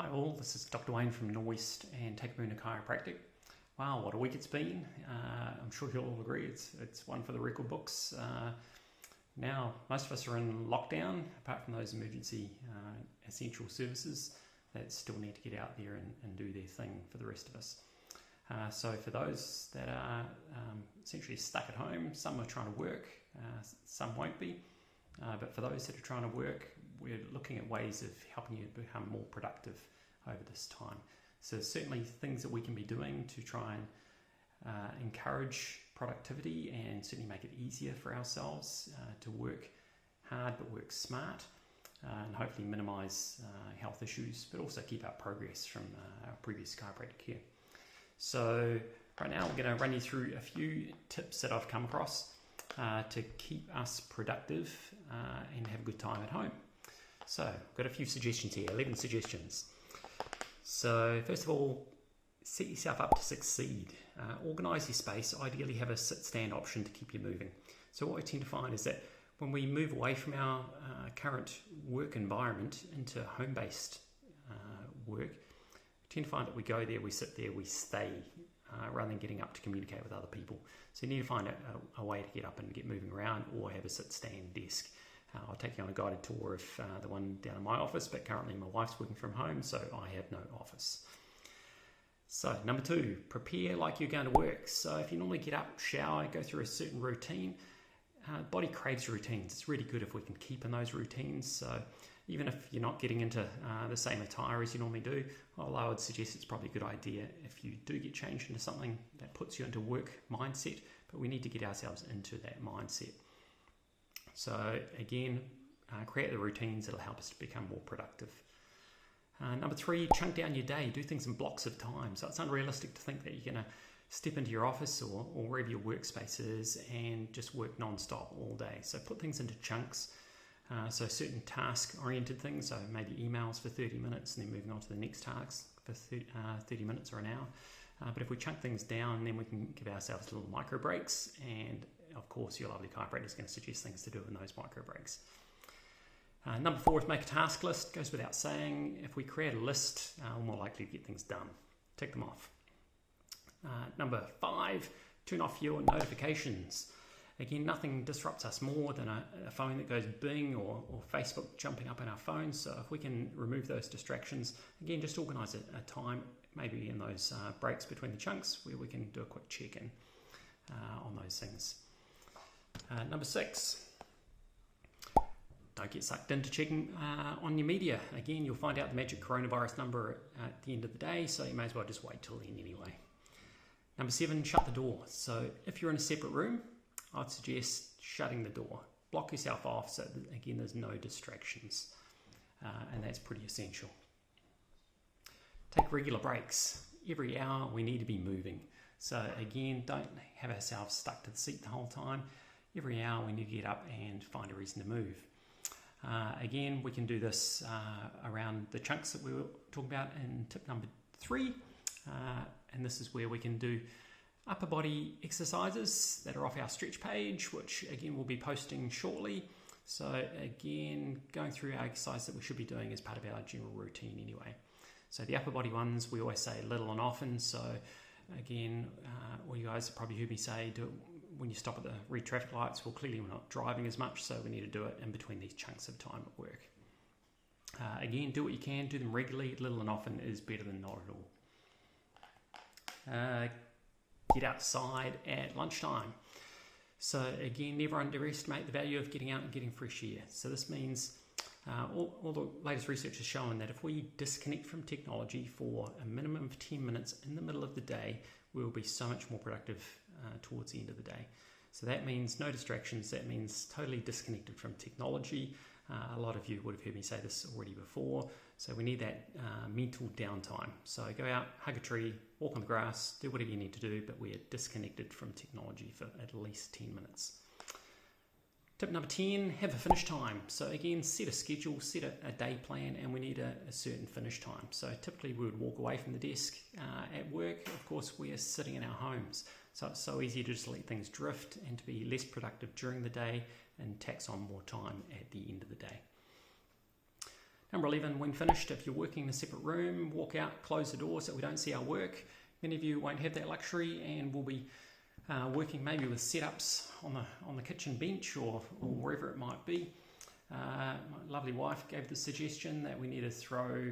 Hi all, this is Dr. Wayne from Norwest and Takapuna Chiropractic. Wow, what a week it's been. I'm sure you'll all agree it's one for the record books. Now, most of us are in lockdown, apart from those emergency essential services that still need to get out there and do their thing for the rest of us. So for those that are essentially stuck at home, some are trying to work, some won't be. But for those that are trying to work, we're looking at ways of helping you become more productive over this time. So certainly things that we can be doing to try and encourage productivity and certainly make it easier for ourselves to work hard but work smart and hopefully minimise health issues, but also keep up progress from our previous chiropractic care. So right now we're going to run you through a few tips that I've come across to keep us productive and have a good time at home. So I've got a few suggestions here, 11 suggestions. So first of all, set yourself up to succeed. Organise your space, ideally have a sit-stand option to keep you moving. So what I tend to find is that when we move away from our current work environment into home-based work, we tend to find that we go there, we sit there, we stay, rather than getting up to communicate with other people. So you need to find a way to get up and get moving around or have a sit-stand desk. I'll take you on a guided tour of the one down in my office, but currently my wife's working from home, so I have no office. So number 2, prepare like you're going to work. So if you normally get up, shower, go through a certain routine, body craves routines. It's really good if we can keep in those routines. So even if you're not getting into the same attire as you normally do, although I would suggest it's probably a good idea if you do get changed into something that puts you into work mindset, but we need to get ourselves into that mindset. So again, create the routines that'll help us to become more productive. Number 3, chunk down your day. Do things in blocks of time. So it's unrealistic to think that you're going to step into your office or wherever your workspace is and just work non-stop all day. So put things into chunks. So certain task-oriented things, so maybe emails for 30 minutes and then moving on to the next task for 30 minutes or an hour. But if we chunk things down, then we can give ourselves little micro breaks, and of course your lovely chiropractor is going to suggest things to do in those micro breaks. Number 4 is make a task list. Goes without saying, if we create a list, we're more likely to get things done. Tick them off. Number 5, turn off your notifications. Again, nothing disrupts us more than a phone that goes bing or Facebook jumping up in our phones. So if we can remove those distractions, again, just organise a time, maybe in those breaks between the chunks, where we can do a quick check-in on those things. Number 6, don't get sucked into checking on your media. Again, you'll find out the magic coronavirus number at the end of the day, so you may as well just wait till then anyway. Number 7, shut the door. So if you're in a separate room, I'd suggest shutting the door. Block yourself off so that, again, there's no distractions, and that's pretty essential. Take regular breaks. Every hour we need to be moving. So again, don't have ourselves stuck to the seat the whole time. Every hour we need to get up and find a reason to move. Again, we can do this around the chunks that we were talking about in tip number 3, and this is where we can do upper body exercises that are off our stretch page, which again we'll be posting shortly. So again, going through our exercise that we should be doing as part of our general routine anyway. So the upper body ones, we always say little and often. So again, all you guys have probably heard me say, do it when you stop at the red traffic lights. Well, clearly we're not driving as much, so we need to do it in between these chunks of time at work. Again, do what you can, do them regularly. Little and often is better than not at all. Get outside at lunchtime. So again, never underestimate the value of getting out and getting fresh air. So this means all the latest research has shown that if we disconnect from technology for a minimum of 10 minutes in the middle of the day, we will be so much more productive towards the end of the day. So that means no distractions. That means totally disconnected from technology. A lot of you would have heard me say this already before. So we need that mental downtime. So go out, hug a tree, walk on the grass, do whatever you need to do, but we're disconnected from technology for at least 10 minutes. Tip number 10, have a finish time. So again, set a schedule, set a day plan, and we need a certain finish time. So typically we would walk away from the desk at work. Of course, we are sitting in our homes. So it's so easy to just let things drift and to be less productive during the day and tax on more time at the end of the day. Number 11, when finished, if you're working in a separate room, walk out, close the door so we don't see our work. Many of you won't have that luxury and will be working maybe with setups on the kitchen bench or wherever it might be. My lovely wife gave the suggestion that we need to throw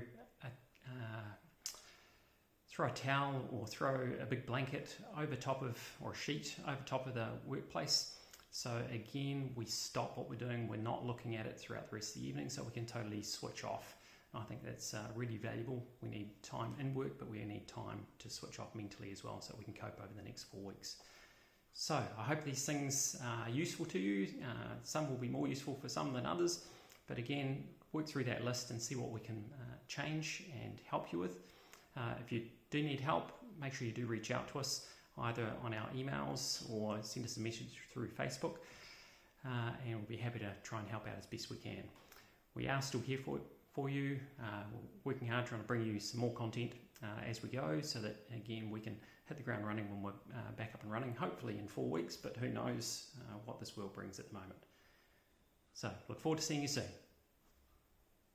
a towel or throw a big blanket over top of, or a sheet over top of the workplace. So again, we stop what we're doing. We're not looking at it throughout the rest of the evening, so we can totally switch off. I think that's really valuable. We need time in work, but we need time to switch off mentally as well so we can cope over the next 4 weeks. So I hope these things are useful to you. Some will be more useful for some than others, but again, work through that list and see what we can change and help you with. If you do need help, make sure you do reach out to us either on our emails or send us a message through Facebook, and we'll be happy to try and help out as best we can. We are still here for you, we're working hard trying to bring you some more content as we go, so that again we can hit the ground running when we're back up and running, hopefully in 4 weeks, but who knows what this world brings at the moment. So look forward to seeing you soon.